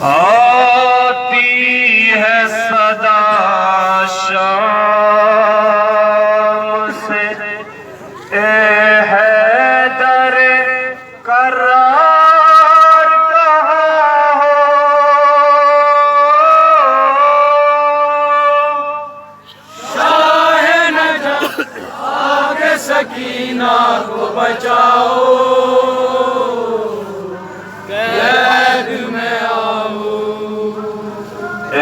आती है सदा शाम से ए हैदर करार कहाँ हो। शाह नजफ आगे सकीना को बचाओ, कैद में आओ। ए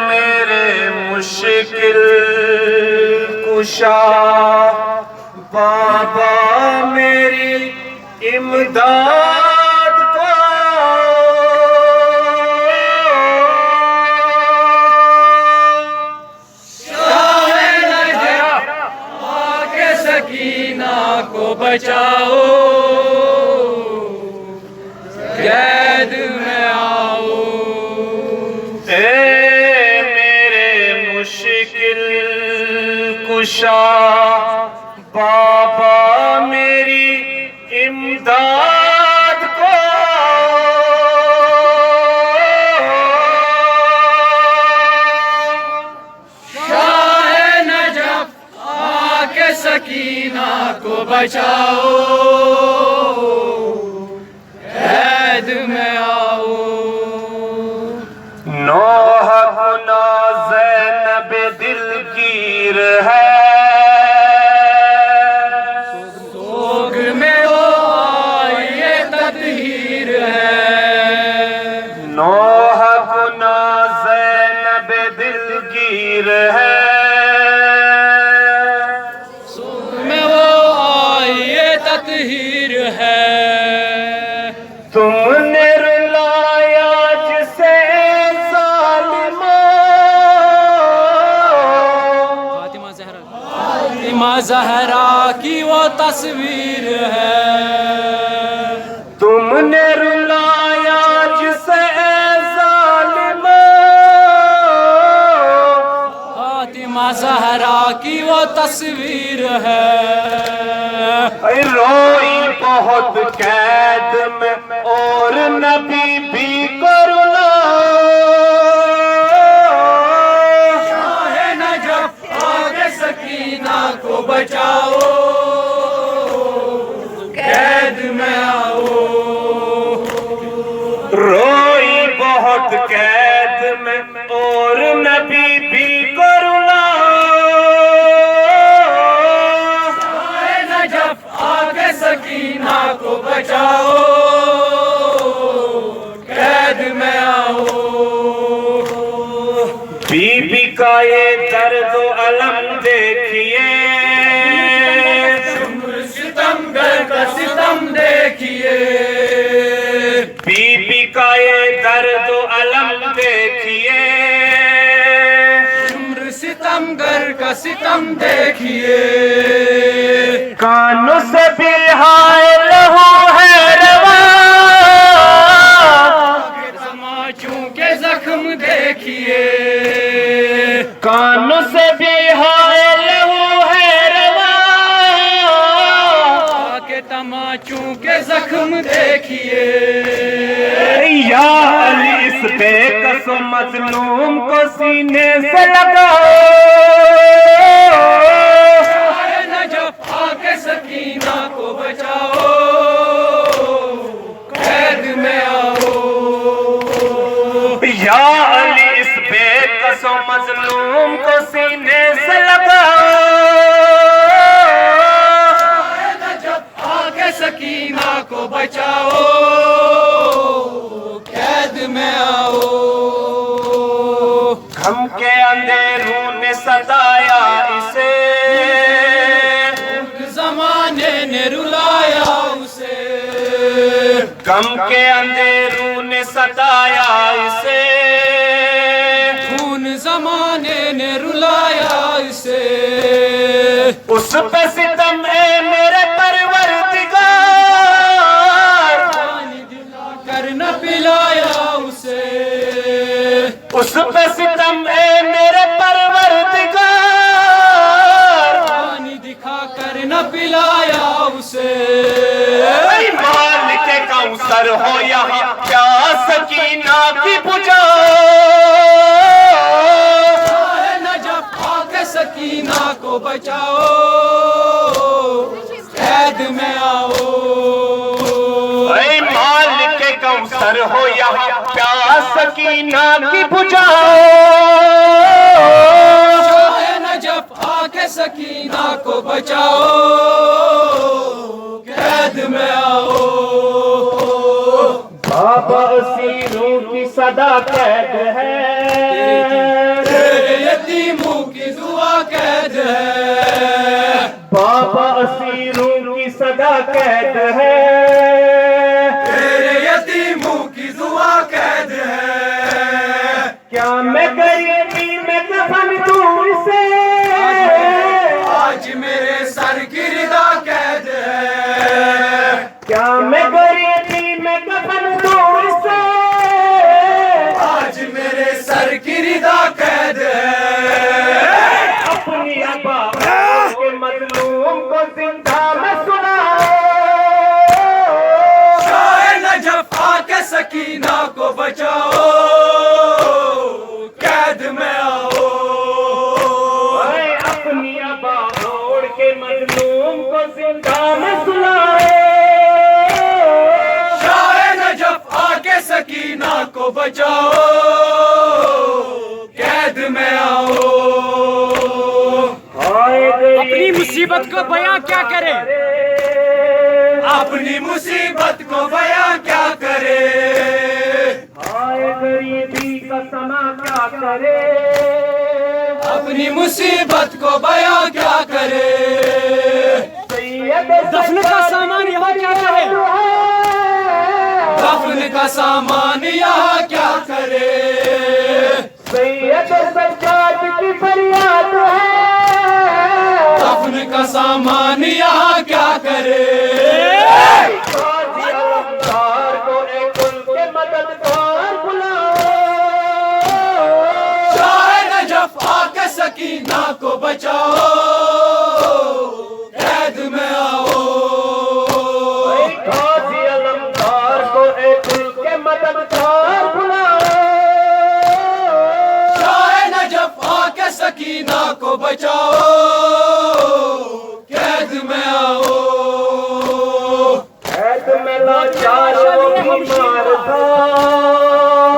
मेरे मुश्किल कुशा बाबा मेरी इमदाद को। शाह नजफ आगे सकीना को बचाओ, कैद में आओ। ए मेरे मुश्किल कुशा बाबा मेरी इमदाद को। शाह नजफ आके सकीना को बचाओ, कैद में आओ। नौह गुना ज़ैनब दिलगीर है, सोग में वो आए तत्हीर है। नौह गुना ज़ैनब दिलगीर है। सोग में वो आए तत्हीर है। तुमने रुलाया जिसे ज़ालिमा, फातिमा ज़हरा की वो तस्वीर है। तुमने रुलाया जिसे ज़ालिमा, फातिमा ज़हरा की वो तस्वीर है। रोई बहुत कैद में और नबी भी को रुलाया। शाह नजफ आगे सकीना को बचाओ, कैद में आओ। रोई बहुत कैद में और नबी भी को रुलाया। शाह नजफ आगे सकीना को बचाओ, कैद में आओ। बीबी का ये दर्द अलम देखिए, सितमगर का सितम देखिए। बीबी का ये दर्द अलम देखिए। उम्र सितमगर का सितम देखिए। कानों से भी हाय लहू है रवा, तमाचों के जख्म देखिए। कानों से भी हाय लहू है रवा। के तमाचों के जख्म देखिए। या अली इस बेकस मजलूम को सीने से लगाओ। शाह नजफ आके सकीना को बचाओ, कैद में आओ। या अली इस बेकस मजलूम को सीने से लगाओ। शाह नजफ आके सकीना को बचाओ, कैद में आओ। गम के अंधेरों ने सताया इसे, जमाने ने रुलाया उसे। गम के अंधेरों ने सताया इसे। खून जमाने ने रुलाया इसे। उस पे सितम है मेरे परवरदिगार, पानी दिलाकर न पिलाया उसे। उस पे सितम है मेरे परवरदिगार। पानी दिखाकर न पिलाया उसे। मालिक कौसर हो यहाँ प्यास सकीना की बुझाओ। शाहे नजफ आके सकीना को बचाओ, कैद में आओ। मालिक कौसर हो यहाँ प्यास सकीना की बुझाओ। शाहे नजफ आके सकीना को बचाओ, कैद में आओ। बाबा असीरों की सदा कैद है, तेरे यतीमों की दुआ कैद है। बाबा असीरों की सदा कैद है, तेरे यतीमों की दुआ कैद है। क्या मैं गरीबी में कफन दूं इसे, आज मेरे सर की रिदा कैद है। क्या मैं गरीबी में कफन दूं इसे, आज मेरे सर की रिदा कैद है। अपनी अबा के मजलूम को जिंदा में सुनाओ। शाहे नजफ आके सकीना को बचाओ, कैद में आओ। अपनी अबा के मजलूम को जिंदा में सुनाओ। शाहे नजफ आके सकीना को बचाओ, कैद में आओ। अपनी मुसीबत को बयां क्या करे, अपनी मुसीबत को बयां क्या करे। आए गरीबी का समा क्या करे, अपनी मुसीबत को बयां क्या करे। दफन का सामान यहाँ क्या करे, दफन का सामान यहाँ क्या करे। सैयद सज्जाद की फरियाद है, दफन का सामान यहाँ क्या करे। काजी अलमदार को एक उनके मददगार बुलाओ। शाहे नजफ आके सकीना को बचाओ, कैद में आओ। काजी अलमदार को एक उनके मददगार बुलाओ। शाहे नजफ आके सकीना को बचाओ, कैद में आओ। कैद में लाचार वो बीमार था,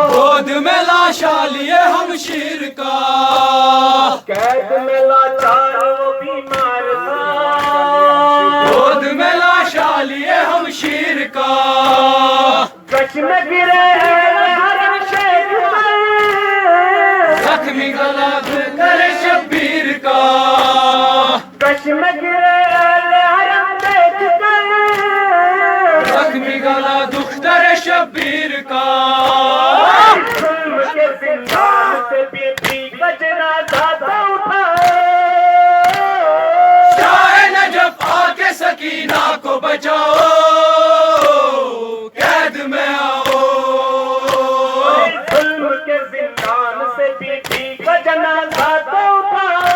गोद में लाशा लिए हम शीर का। कैद में लाचार वो बीमार था, गोद में लाशा लिए हम शीर का। कश में गिरे हरम शेख पर, जख्मी गला करे शब्बीर का। कश में गिरे हरम शेख पर, जख्मी गला दुख्तर शब्बीर का। जुल्म के जिंदान से बीबी का जनाजा था उठाओ। शाहे नजफ आके सकीना को बचाओ, कैद में आओ। जुल्म के जिंदान से बीबी का जनाजा था उठाओ।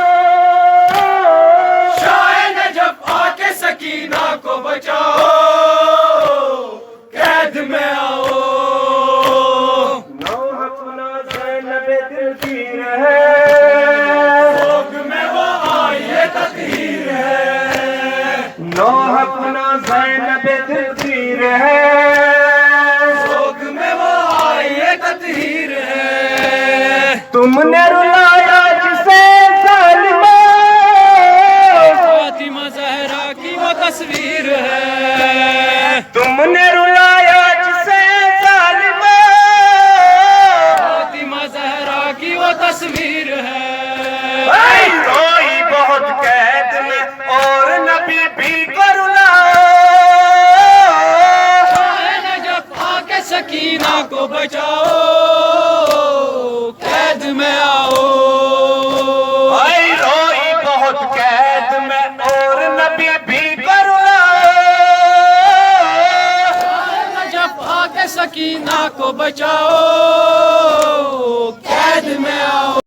शाहे नजफ आके सकीना को बचाओ, कैद में आओ। अपना ज़ैनब दिलगीर है, सोग में वो आई ये तकदीर है। अपना ज़ैनब दिलगीर है, सोग में वो आई ये तकदीर है। तुमने रुलाया जिसे ज़ालिमा, फातिमा जहरा की वो तस्वीर है। तुमने रुलाया जिसे ज़ालिमा, फातिमा जहरा की वो तस्वीर है। रोई बहुत कैद में और नबी भी को रुलाओ। शाहे नजफ आके सकीना को बचाओ, कैद में आओ। रोई बहुत कैद में और नबी भी को रुलाओ। शाहे नजफ आके सकीना को बचाओ, कैद में आओ।